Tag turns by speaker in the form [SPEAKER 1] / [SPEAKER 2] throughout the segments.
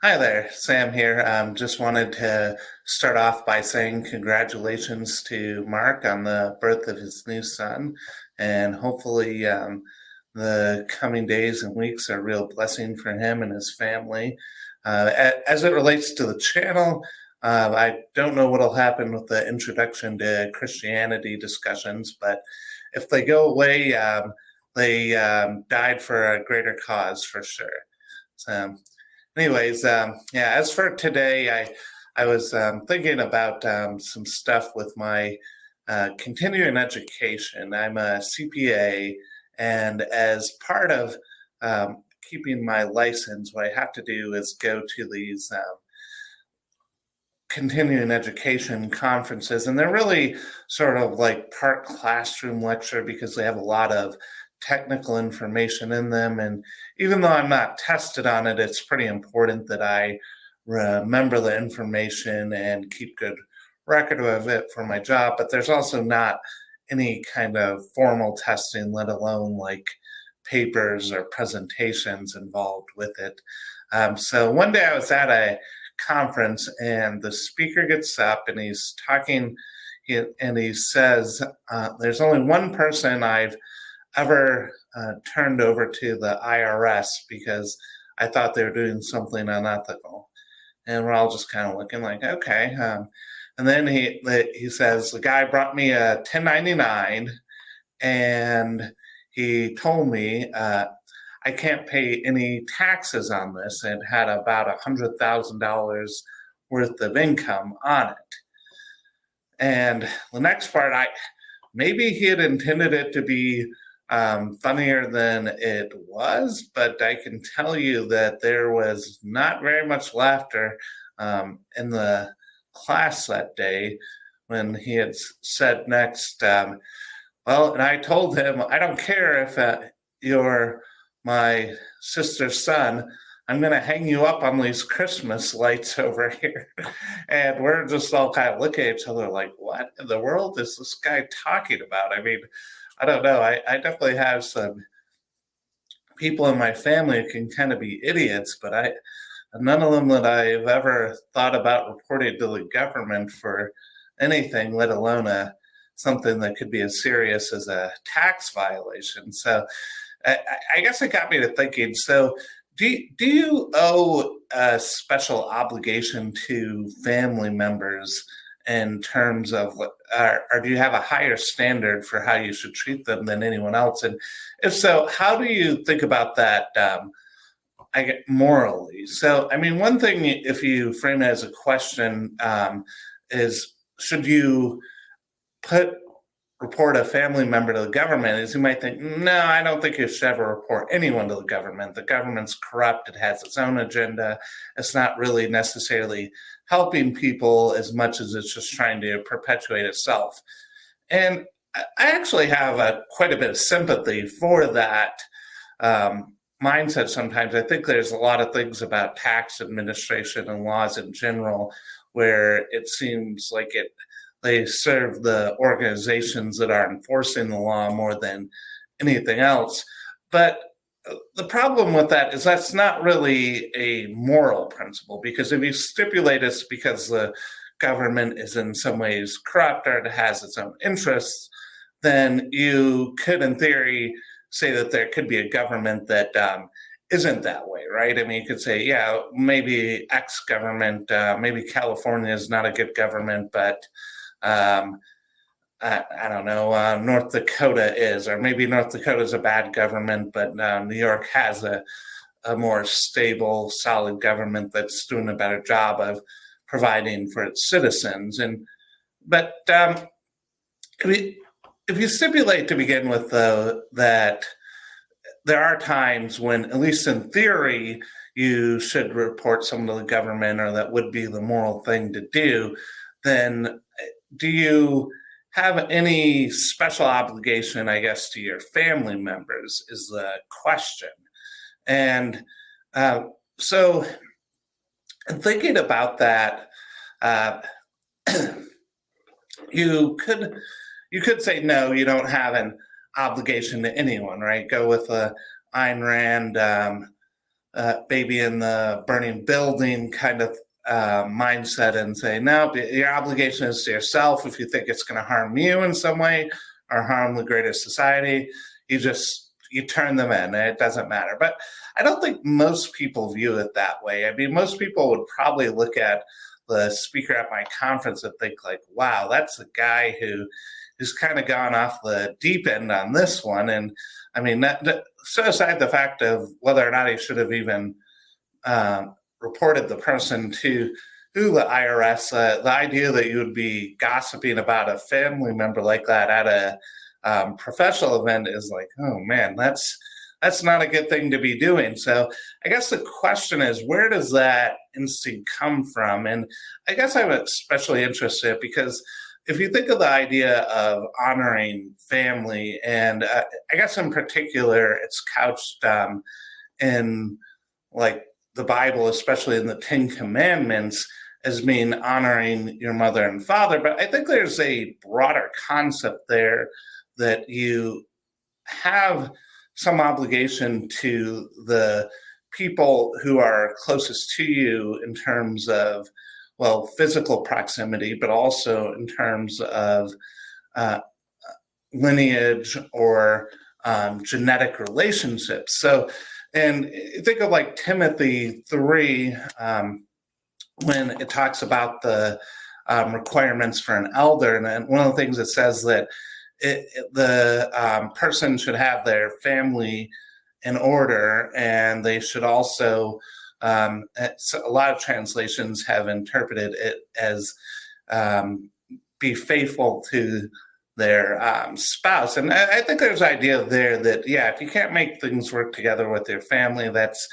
[SPEAKER 1] Hi there, Sam here. Just wanted to start off by saying congratulations to Mark on the birth of his new son, and hopefully the coming days and weeks are a real blessing for him and his family. As it relates to the channel, I don't know what'll happen with the introduction to Christianity discussions, but if they go away, they died for a greater cause for sure. So, anyways, yeah, as for today, I was thinking about some stuff with my continuing education. I'm a CPA, and as part of keeping my license, what I have to do is go to these continuing education conferences, and they're really sort of like part classroom lecture because they have a lot of technical information in them. And even though I'm not tested on it, it's pretty important that I remember the information and keep good record of it for my job. But there's also not any kind of formal testing, let alone like papers or presentations involved with it. So one day I was at a conference and the speaker gets up and he's talking and he says, there's only one person I've ever turned over to the IRS because I thought they were doing something unethical. And we're all just kind of looking like, okay. And then he says, the guy brought me a 1099 and he told me I can't pay any taxes on this and had about $100,000 worth of income on it. And the next part, maybe he had intended it to be funnier than it was, but I can tell you that there was not very much laughter in the class that day when he had said next, well, and I told him, I don't care if you're my sister's son, I'm going to hang you up on these Christmas lights over here. And we're just all kind of looking at each other like, what in the world is this guy talking about? I mean, I don't know. I definitely have some people in my family who can kind of be idiots, but none of them that I've ever thought about reporting to the government for anything, let alone something that could be as serious as a tax violation. So I guess it got me to thinking. So do you owe a special obligation to family members in terms of, or do you have a higher standard for how you should treat them than anyone else? And if so, how do you think about that I get morally? So, I mean, one thing, if you frame it as a question, is should you report a family member to the government? Is you might think, no, I don't think you should ever report anyone to the government. The government's corrupt. It has its own agenda. It's not really necessarily helping people as much as it's just trying to perpetuate itself. And I actually have quite a bit of sympathy for that mindset sometimes. I think there's a lot of things about tax administration and laws in general where it seems like they serve the organizations that are enforcing the law more than anything else. But the problem with that is that's not really a moral principle, because if you stipulate it's because the government is in some ways corrupt or it has its own interests, then you could, in theory, say that there could be a government that isn't that way, right? I mean, you could say, yeah, maybe X government, maybe California is not a good government, but I don't know, North Dakota is, or maybe North Dakota is a bad government, but New York has a more stable, solid government that's doing a better job of providing for its citizens. But if you stipulate to begin with, though, that there are times when, at least in theory, you should report someone to the government, or that would be the moral thing to do, then do you have any special obligation, I guess, to your family members is the question. And so in thinking about that, you could say, no, you don't have an obligation to anyone, right? Go with Ayn Rand, baby in the burning building kind of mindset and say, no, your obligation is to yourself. If you think it's going to harm you in some way or harm the greater society, you turn them in. It doesn't matter. But I don't think most people view it that way. I mean, most people would probably look at the speaker at my conference and think like, wow, that's a guy who's kind of gone off the deep end on this one. And I mean, set aside the fact of whether or not he should have even reported the person to the IRS, the idea that you would be gossiping about a family member like that at a professional event is like, oh man, that's not a good thing to be doing. So I guess the question is, where does that instinct come from? And I guess I'm especially interested because if you think of the idea of honoring family, and I guess in particular, it's couched in like the Bible, especially in the Ten Commandments, as mean honoring your mother and father. But I think there's a broader concept there that you have some obligation to the people who are closest to you in terms of, well, physical proximity, but also in terms of lineage or genetic relationships. So, and think of like Timothy 3, when it talks about the requirements for an elder. And one of the things it says that the person should have their family in order, and they should also, a lot of translations have interpreted it as be faithful to their spouse. And I think there's an idea there that, yeah, if you can't make things work together with your family, that's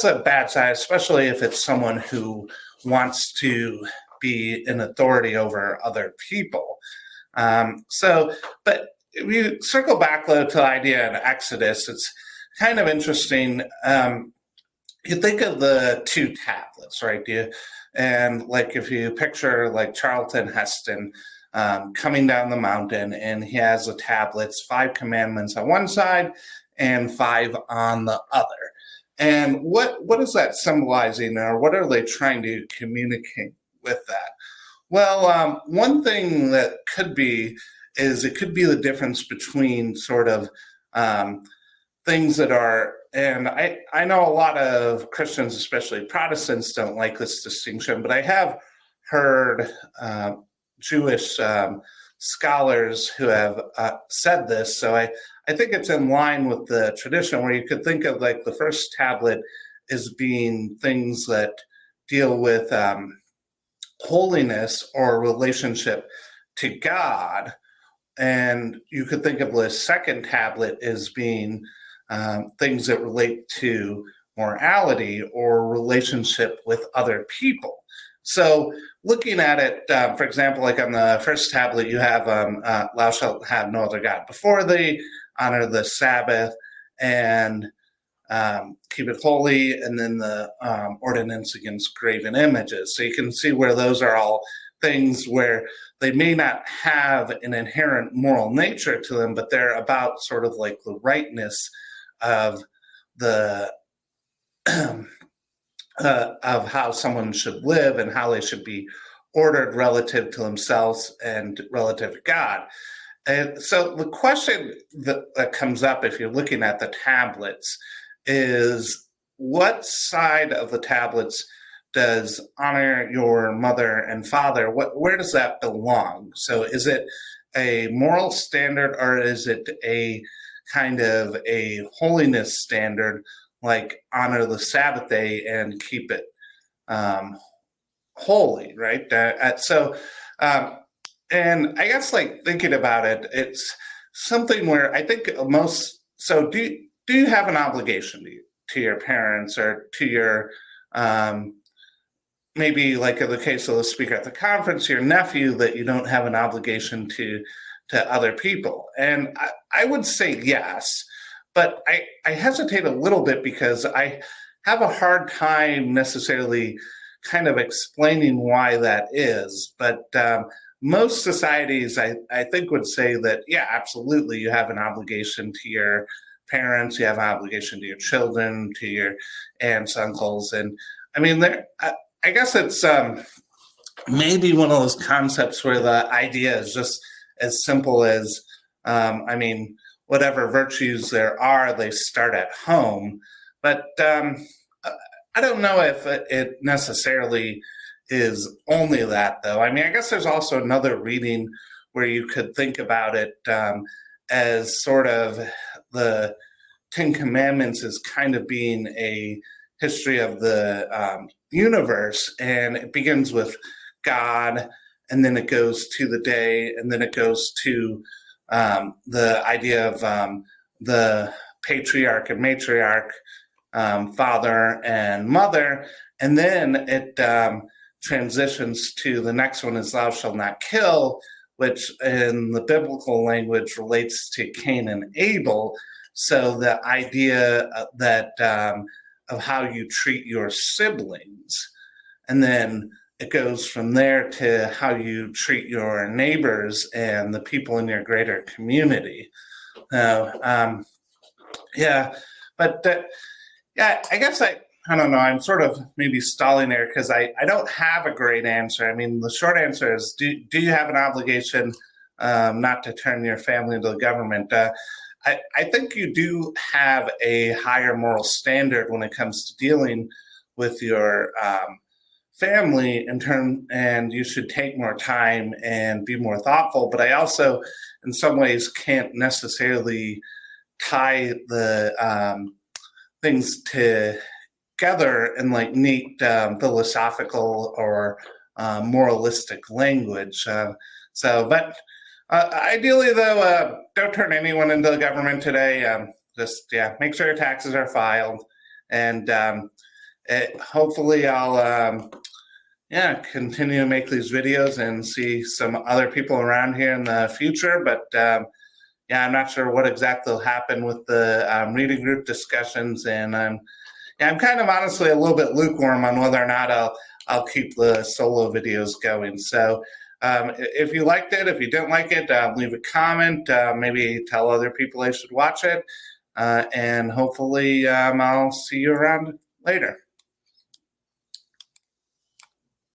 [SPEAKER 1] a bad sign, especially if it's someone who wants to be an authority over other people. But if you circle back though to the idea in Exodus, it's kind of interesting. You think of the two tablets, right? And like if you picture like Charlton Heston coming down the mountain, and he has the tablets, 5 commandments on one side and 5 on the other. And what is that symbolizing, or what are they trying to communicate with that? Well, one thing that could be is it could be the difference between sort of things that are, and I know a lot of Christians, especially Protestants, don't like this distinction, but I have heard Jewish scholars who have said this. So I think it's in line with the tradition, where you could think of like the first tablet as being things that deal with holiness or relationship to God. And you could think of the second tablet as being things that relate to morality or relationship with other people. So looking at it, for example, like on the first tablet, you have thou shalt have no other God before thee, honor the Sabbath, and keep it holy, and then the ordinance against graven images. So you can see where those are all things where they may not have an inherent moral nature to them, but they're about sort of like the rightness of the of how someone should live and how they should be ordered relative to themselves and relative to God. And so the question that comes up if you're looking at the tablets is, what side of the tablets does honor your mother and father, where does that belong? So is it a moral standard, or is it a kind of a holiness standard, like honor the Sabbath day and keep it holy, right? And I guess like thinking about it, it's something where I think so do you have an obligation to your parents, or to your, maybe like in the case of the speaker at the conference, your nephew, that you don't have an obligation to other people? And I would say yes, but I hesitate a little bit because I have a hard time necessarily kind of explaining why that is. But most societies, I think, would say that, yeah, absolutely, you have an obligation to your parents, you have an obligation to your children, to your aunts, uncles. And I mean, I guess it's maybe one of those concepts where the idea is just as simple as, I mean, whatever virtues there are, they start at home. But I don't know if it necessarily is only that, though. I mean, I guess there's also another reading where you could think about it as sort of the Ten Commandments is kind of being a history of the universe, and it begins with God, and then it goes to the day, and then it goes to the idea of the patriarch and matriarch, father and mother, and then it transitions to the next one is thou shalt not kill, which in the biblical language relates to Cain and Abel. So the idea that of how you treat your siblings, and then it goes from there to how you treat your neighbors and the people in your greater community. Yeah, but yeah, I guess I don't know. I'm sort of maybe stalling there because I don't have a great answer. I mean, the short answer is, do you have an obligation not to turn your family into the government? I think you do have a higher moral standard when it comes to dealing with your family and you should take more time and be more thoughtful. But I also, in some ways, can't necessarily tie the things together in like neat philosophical or moralistic language. But ideally, though, don't turn anyone into the government today. Just make sure your taxes are filed, and hopefully I'll continue to make these videos and see some other people around here in the future. But I'm not sure what exactly will happen with the reading group discussions, and I'm kind of honestly a little bit lukewarm on whether or not I'll keep the solo videos going. So if you liked it, if you didn't like it, leave a comment, maybe tell other people they should watch it, and hopefully I'll see you around later.